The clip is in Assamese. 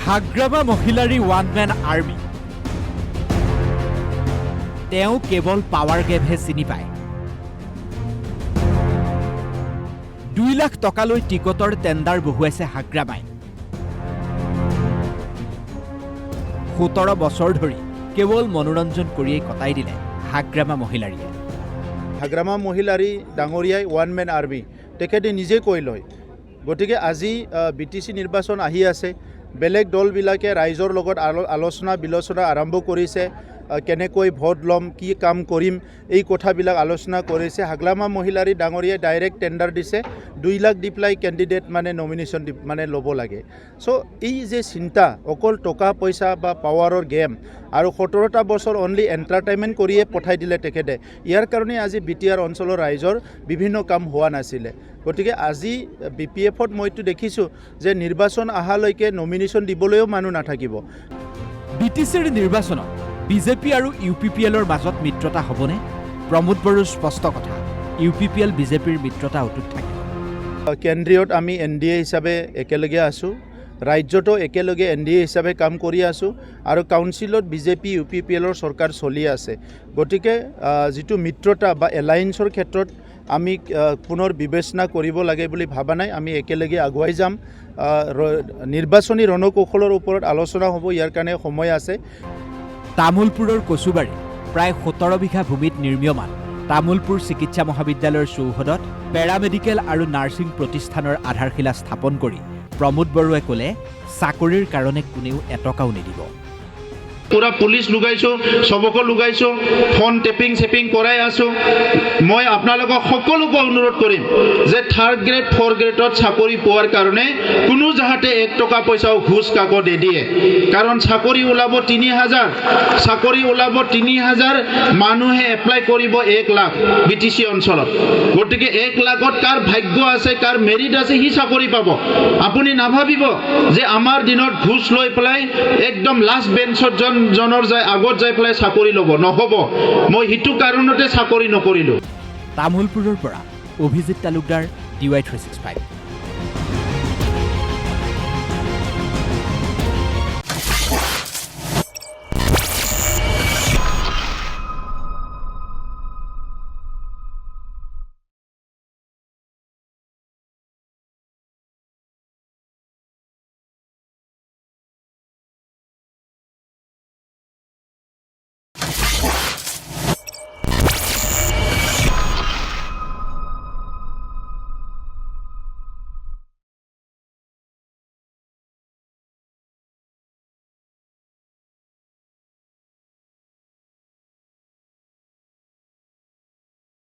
Hagrama Mohilary one man army তেওঁ কেৱল পাৱাৰ গেভহে চিনি পায় 2 লাখ টকালৈ টিকটৰ টেণ্ডাৰ বহুৱাইছে হাগ্ৰামাই 17 বছৰ ধৰি কেৱল মনোৰঞ্জন কৰিয়েই কটাই দিলে হাগ্ৰামা মহিলাৰীয়ে হাগ্ৰামা মহিলাৰী ডাঙৰীয়াই ওৱান মেন আৰ্মি তেখেতে নিজে কৈ লয় গতিকে আজি বিটিসি নিৰ্বাচন আহি আছে বেলেগ দলবিলাকে ৰাইজৰ লগত আলোচনা বিলোচনা আৰম্ভ কৰিছে কেনেকৈ ভোট লম কি কাম কৰিম এই কথাবিলাক আলোচনা কৰিছে হাগ্ৰামা মহিলাৰী ডাঙৰীয়াই ডাইৰেক্ট টেণ্ডাৰ দিছে 2 লাখ দি পেলাই কেণ্ডিডেট মানে নমিনেশ্যন মানে ল'ব লাগে চ' এই যে চিন্তা অকল টকা পইচা বা পাৱাৰৰ গেম আৰু 17টা বছৰ অনলি এণ্টাৰটেইনমেণ্ট কৰিয়ে পঠাই দিলে তেখেতে ইয়াৰ কাৰণে আজি বিটিআৰ অঞ্চলৰ ৰাইজৰ বিভিন্ন কাম হোৱা নাছিলে গতিকে আজি বিপিএফত মইতো দেখিছোঁ যে নিৰ্বাচন অহালৈকে নমিনেশ্যন দিবলৈও মানুহ নাথাকিব বিটিচিৰ নিৰ্বাচনত বিজেপি আৰু ইউপিপিএলৰ মাজত মিত্ৰতা হ'বনে প্ৰমোদ বড়োৰ স্পষ্ট কথা ইউপিপিএল বিজেপিৰ মিত্ৰতা অটুট থাকিব কেন্দ্ৰীয়ত আমি এনডিএ হিচাপে একেলগে আছোঁ ৰাজ্যতো একেলগে এনডিএ হিচাপে কাম কৰি আছোঁ আৰু কাউন্সিলত বিজেপি ইউপিপিএলৰ চৰকাৰ চলি আছে গতিকে যিটো মিত্ৰতা বা এলায়েন্সৰ ক্ষেত্ৰত আমি পুনৰ বিবেচনা কৰিব লাগে বুলি ভাবা নাই আমি একেলগে আগুৱাই যাম নিৰ্বাচনী ৰণকৌশলৰ ওপৰত আলোচনা হ'ব ইয়াৰ কাৰণে সময় আছে তামুলপুৰৰ কচুবাৰী প্ৰায় 17 বিঘা ভূমিত নিৰ্মীয়মান তামুলপুৰ চিকিৎসা মহাবিদ্যালয়ৰ চৌহদত পেৰামেডিকেল আৰু নাৰ্ছিং প্ৰতিষ্ঠানৰ আধাৰশিলা স্থাপন কৰি প্ৰমোদ বড়োৱে ক'লে চাকৰিৰ কাৰণে কোনেও এটকাও নিদিব পুৰা পুলিশ লুগাইছো সবকো লুগাইছো ফোন টেপিং সেপিং কৰাই আছো মই আপোনালোকক সকলোকে অনুৰোধ কৰিম যে 3rd গ্ৰেড 4th গ্ৰেডত চাকৰি পোৱাৰ কাৰণে কোনো যাহাতে 1 টকা পইচাও ঘুষ কাকো দিয়ে কাৰণ চাকৰি ওলাব 3000 চাকৰি ওলাব 3000 মানুহে এপ্লাই কৰিব 1 লাখ বিটিসি অঞ্চলত গতিকে 1 লাখত কাৰ ভাগ্য আছে কাৰ মেৰিট আছে হি চাকৰি পাব আপুনি নাভাবিব যে আমাৰ দিনত ঘুষ লৈ পেলাই একদম লাষ্ট বেঞ্চত জনৰ যায় আগত যাই পেলাই চাকৰি ল'ব নহব মই হিতু কাৰণতে চাকৰি নকৰিলো তামুলপুৰৰ পৰা অভিজিত তালুকদাৰ DY365